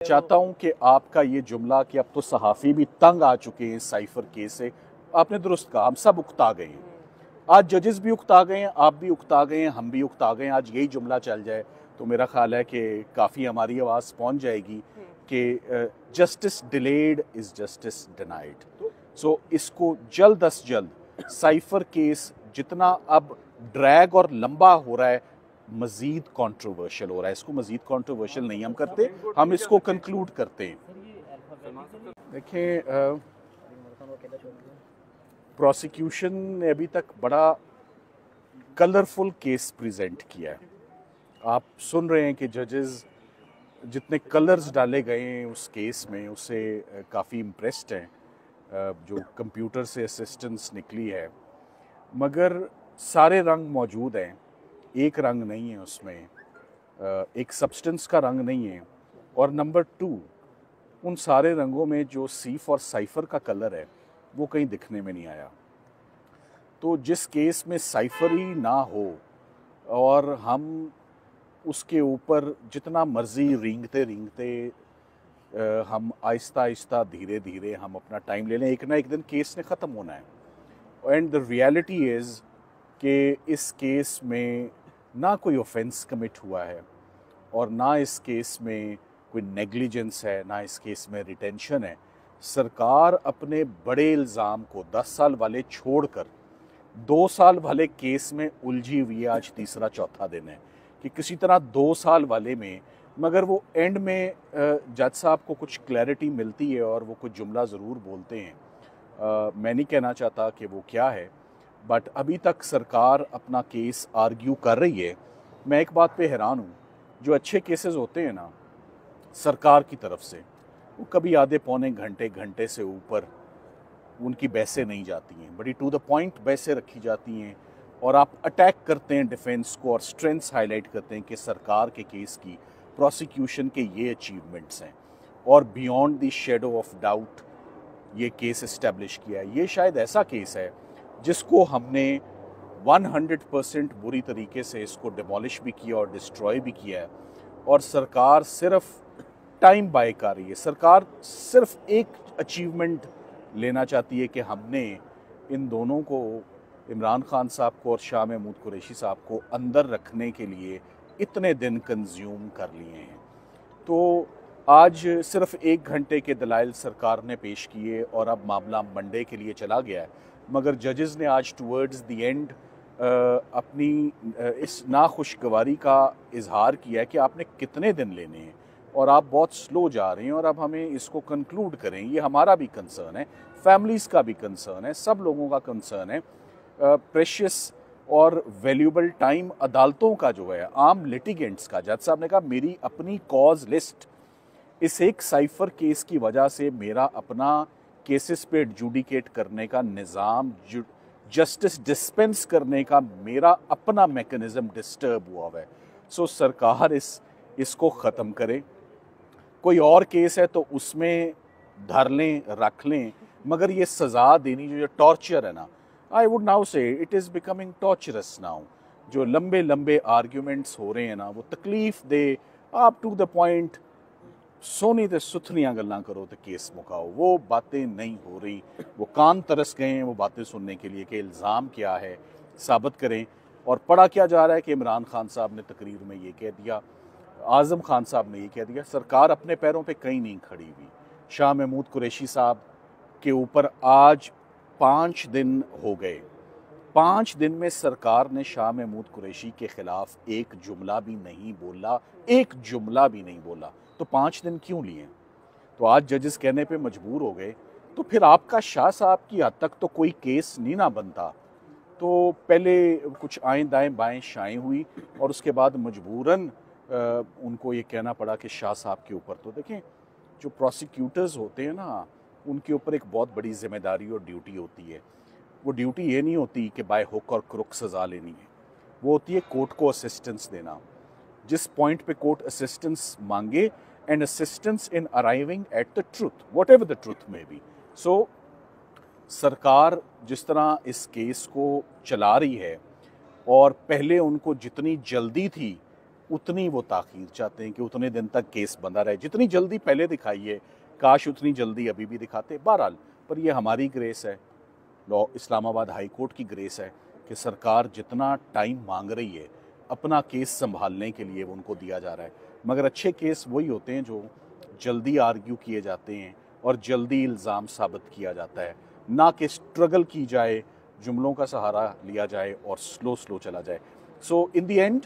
चाहता हूं कि आपका ये जुमला कि अब तो सहाफ़ी भी तंग आ चुके हैं साइफर केस से, आपने दुरुस्त कहा, हम सब उकता गए हैं। आज जजेस भी उकता गए हैं, आप भी उकता गए हैं, हम भी उकता गए हैं। आज यही जुमला चल जाए तो मेरा ख्याल है कि काफ़ी हमारी आवाज़ पहुंच जाएगी कि justice delayed is justice denied. So इसको जल्द अज जल्द साइफर केस जितना अब ड्रैग और लंबा हो रहा है, मज़ीद कंट्रोवर्शियल हो रहा है। इसको मज़ीद कंट्रोवर्शियल नहीं हम करते, हम इसको कंक्लूड करते हैं। देखें, प्रोसिक्यूशन ने अभी तक बड़ा कलरफुल केस प्रेजेंट किया है। आप सुन रहे हैं कि जजेस जितने कलर्स डाले गए हैं उस केस में, उससे काफ़ी इम्प्रेस्ड हैं। जो कंप्यूटर से असिस्टेंस निकली है, मगर सारे रंग मौजूद हैं, एक रंग नहीं है उसमें, एक सब्सटेंस का रंग नहीं है। और नंबर 2, उन सारे रंगों में जो सी फॉर साइफर का कलर है वो कहीं दिखने में नहीं आया। तो जिस केस में साइफर ही ना हो और हम उसके ऊपर जितना मर्जी रेंगते रेंगते हम आहिस्ता आहिस्ता धीरे धीरे हम अपना टाइम ले लें, एक ना एक दिन केस ने ख़त्म होना है। एंड द रियलिटी इज़ कि इस केस में ना कोई ऑफेंस कमिट हुआ है और ना इस केस में कोई नेग्लिजेंस है, ना इस केस में रिटेंशन है। सरकार अपने बड़े इल्ज़ाम को 10 साल वाले छोड़कर 2 साल वाले केस में उलझी हुई है। आज तीसरा चौथा दिन है कि किसी तरह 2 साल वाले में, मगर वो एंड में जज साहब को कुछ क्लैरिटी मिलती है और वो कुछ जुमला ज़रूर बोलते हैं। मैं नहीं कहना चाहता कि वो क्या है, बट अभी तक सरकार अपना केस आर्ग्यू कर रही है। मैं एक बात पे हैरान हूँ, जो अच्छे केसेस होते हैं ना सरकार की तरफ से, वो कभी आधे पौने घंटे से ऊपर उनकी बहसें नहीं जाती हैं, बड़ी टू द पॉइंट बहसें रखी जाती हैं और आप अटैक करते हैं डिफेंस को और स्ट्रेंथ्स हाईलाइट करते हैं कि सरकार के केस की, प्रोसिक्यूशन के ये अचीवमेंट्स हैं और beyond the shadow of doubt ये केस इस्टेब्लिश किया है। ये शायद ऐसा केस है जिसको हमने 100% बुरी तरीके से इसको डिमोलिश भी किया और डिस्ट्रॉय भी किया है, और सरकार सिर्फ टाइम बाय कर रही है। सरकार सिर्फ एक अचीवमेंट लेना चाहती है कि हमने इन दोनों को, इमरान खान साहब को और शाह महमूद कुरैशी साहब को, अंदर रखने के लिए इतने दिन कंज्यूम कर लिए हैं। तो आज सिर्फ 1 घंटे के दलाइल सरकार ने पेश किए और अब मामला मंडे के लिए चला गया है, मगर जजेस ने आज टूवर्ड्स द एंड अपनी इस नाखुशगवारी का इजहार किया है कि आपने कितने दिन लेने हैं और आप बहुत स्लो जा रहे हैं और अब हमें इसको कंक्लूड करें। ये हमारा भी कंसर्न है, फैमिलीज़ का भी कंसर्न है, सब लोगों का कंसर्न है। प्रेशियस और वैल्यूबल टाइम अदालतों का जो है, आम लिटिगेंट्स का, जज साहब ने कहा मेरी अपनी कॉज लिस्ट इस एक साइफर केस की वजह से, मेरा अपना केसेस पे एडजुडिकेट करने का निज़ाम, जस्टिस डिस्पेंस करने का मेरा अपना मैकेनिज्म डिस्टर्ब हुआ है। सो सरकार इसको ख़त्म करे। कोई और केस है तो उसमें धर लें, रख लें, मगर ये सज़ा देनी जो टॉर्चर है ना, आई वुड नाउ से it is becoming torturers now. जो लंबे लंबे आर्ग्यूमेंट्स हो रहे हैं ना, वो तकलीफ दे, आप टू द पॉइंट सोनी ते सुथनियाँ गल्लां करो तो केस मुकाओ, वो बातें नहीं हो रही। वो कान तरस गए हैं वो बातें सुनने के लिए कि इल्ज़ाम क्या है, साबित करें। और पढ़ा क्या जा रहा है कि इमरान खान साहब ने तकरीर में ये कह दिया, आज़म खान साहब ने ये कह दिया। सरकार अपने पैरों पे कहीं नहीं खड़ी हुई। शाह महमूद कुरैशी साहब के ऊपर आज 5 दिन हो गए, 5 दिन में सरकार ने शाह महमूद कुरैशी के खिलाफ एक जुमला भी नहीं बोला, एक जुमला भी नहीं बोला। तो 5 दिन क्यों लिए? तो आज जजेस कहने पे मजबूर हो गए। तो फिर आपका शाह साहब की हद तक तो कोई केस नहीं ना बनता। तो पहले कुछ आएँ दाएँ बाएँ शाएँ हुई और उसके बाद मजबूरन उनको ये कहना पड़ा कि शाह साहब के ऊपर, तो देखें जो प्रोसिक्यूटर्स होते हैं ना, उनके ऊपर एक बहुत बड़ी जिम्मेदारी और ड्यूटी होती है। वो ड्यूटी ये नहीं होती कि बाय हुक और क्रुक सज़ा लेनी है, वो होती है कोर्ट को असिस्टेंस देना। जिस पॉइंट पे कोर्ट असिस्टेंस मांगे, and assistance in arriving at the truth, what ever the truth में बी। सो सरकार जिस तरह इस केस को चला रही है, और पहले उनको जितनी जल्दी थी उतनी वो ताख़ीर चाहते हैं कि उतने दिन तक केस बंदा रहे। जितनी जल्दी पहले दिखाइए, काश उतनी जल्दी अभी भी दिखाते। बहरहाल, पर ये हमारी ग्रेस है, लॉ इस्लामाबाद हाई कोर्ट की ग्रेस है कि सरकार जितना टाइम मांग रही है अपना केस संभालने के लिए वो उनको दिया जा रहा है। मगर अच्छे केस वही होते हैं जो जल्दी आर्ग्यू किए जाते हैं और जल्दी इल्ज़ाम साबित किया जाता है, ना कि स्ट्रगल की जाए, जुमलों का सहारा लिया जाए और स्लो चला जाए। सो इन द एंड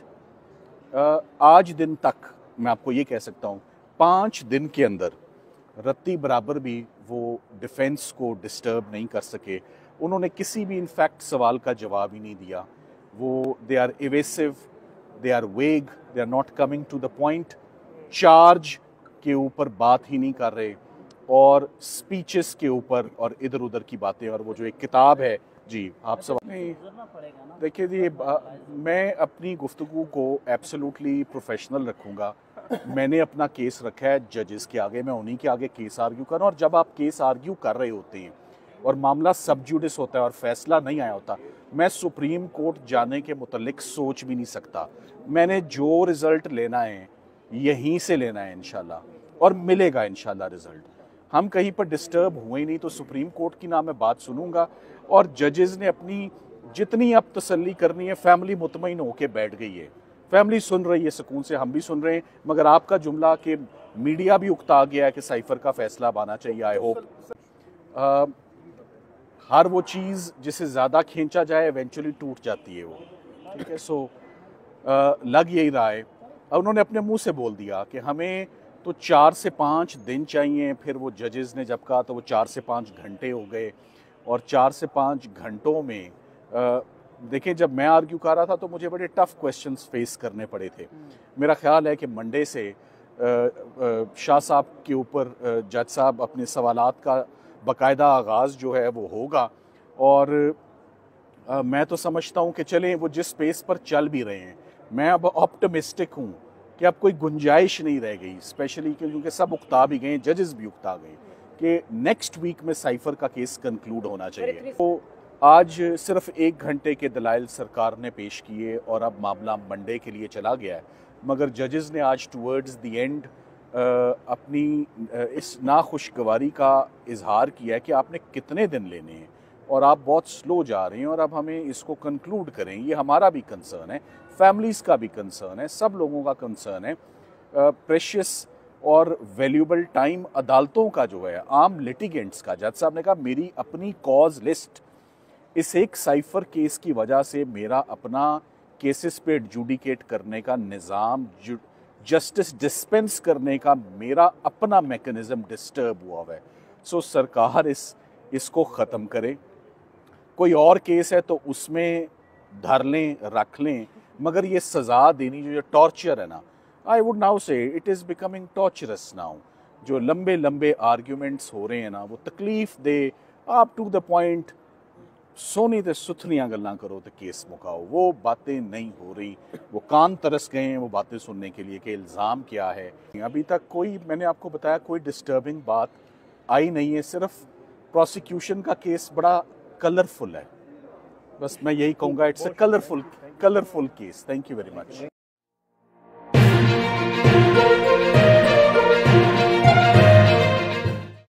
आज दिन तक मैं आपको ये कह सकता हूँ 5 दिन के अंदर रत्ती बराबर भी वो डिफेंस को डिस्टर्ब नहीं कर सके। उन्होंने किसी भी इनफैक्ट सवाल का जवाब ही नहीं दिया। वो they are एवेसिव, they are vague, they are not coming to the point, charge के ऊपर बात ही नहीं कर रहे और स्पीचेस के ऊपर और इधर उधर की बातें। और वो जो एक किताब है, जी आप सब नहीं देखिए जी, मैं अपनी गुफ्तगू को एब्सोल्युटली प्रोफेशनल रखूँगा। मैंने अपना केस रखा है जजेस के आगे, मैं उन्हीं के आगे केस आर्ग्यू कर रहा हूँ। और जब आप केस आर्ग्यू कर रहे होते हैं और मामला सब जुडिस होता है और फैसला नहीं आया होता, मैं सुप्रीम कोर्ट जाने के मुतल्लिक सोच भी नहीं सकता। मैंने जो रिज़ल्ट लेना है यहीं से लेना है इंशाल्लाह, और मिलेगा इंशाल्लाह रिज़ल्ट। हम कहीं पर डिस्टर्ब हुए ही नहीं, तो सुप्रीम कोर्ट की ना मैं बात सुनूंगा। और जजेस ने अपनी जितनी अब तसल्ली करनी है, फैमिली मुतमईन होके बैठ गई है, फैमिली सुन रही है सुकून से, हम भी सुन रहे हैं। मगर आपका जुमला कि मीडिया भी उकता गया है कि साइफर का फैसला आना चाहिए, आई होप हर वो चीज़ जिसे ज़्यादा खींचा जाए इवेंचुअली टूट जाती है वो, ठीक है। सो लग यही रहा है। अब उन्होंने अपने मुंह से बोल दिया कि हमें तो 4 से 5 दिन चाहिए। फिर वो जजेस ने जब कहा तो वो 4 से 5 घंटे हो गए। और 4 से 5 घंटों में देखें, जब मैं आर्ग्यू कर रहा था तो मुझे बड़े टफ क्वेश्चंस फेस करने पड़े थे। मेरा ख्याल है कि मंडे से शाह साहब के ऊपर जज साहब अपने सवालात का बाकायदा आगाज़ जो है वो होगा। और मैं तो समझता हूँ कि चलें, वो जिस पेस पर चल भी रहे हैं, मैं अब ऑप्टिमिस्टिक हूँ कि अब कोई गुंजाइश नहीं रह गई, स्पेशली क्योंकि सब उकता भी गए, जजेस भी उकता गए कि नेक्स्ट वीक में साइफर का केस कंक्लूड होना चाहिए। तो आज सिर्फ 1 घंटे के दलाइल सरकार ने पेश किए और अब मामला मंडे के लिए चला गया है। मगर जजेस ने आज टूवर्ड्स द एंड अपनी इस नाखुशगवारी का इजहार किया है कि आपने कितने दिन लेने हैं और आप बहुत स्लो जा रहे हैं और अब हमें इसको कंक्लूड करें। ये हमारा भी कंसर्न है, फैमिलीज़ का भी कंसर्न है, सब लोगों का कंसर्न है। प्रेशियस और वैल्यूबल टाइम अदालतों का जो है, आम लिटिगेंट्स का। जज साहब ने कहा मेरी अपनी कॉज लिस्ट इस एक साइफर केस की वजह से मेरा अपना केसेस पे एडजुडिकेट करने का निज़ाम, जस्टिस डिस्पेंस करने का मेरा अपना मैकेनिज्म डिस्टर्ब हुआ है। सो सरकार इसको ख़त्म करे। कोई और केस है तो उसमें धर लें, रख लें, मगर ये सज़ा देनी जो टॉर्चर है ना, आई वुड नाउ से it is becoming torturers now. जो लंबे लंबे आर्ग्यूमेंट्स हो रहे हैं ना, वो तकलीफ दे, आप टू द पॉइंट सोनी ते सुथनियाँ गल्लां करो तो केस मुकाओ, वो बातें नहीं हो रही। वो कान तरस गए हैं वो बातें सुनने के लिए कि इल्ज़ाम क्या है। अभी तक कोई, मैंने आपको बताया, कोई डिस्टर्बिंग बात आई नहीं है। सिर्फ प्रोसिक्यूशन का केस बड़ा कलरफुल है, बस मैं यही कहूँगा, it's a colourful case. Thank you very much.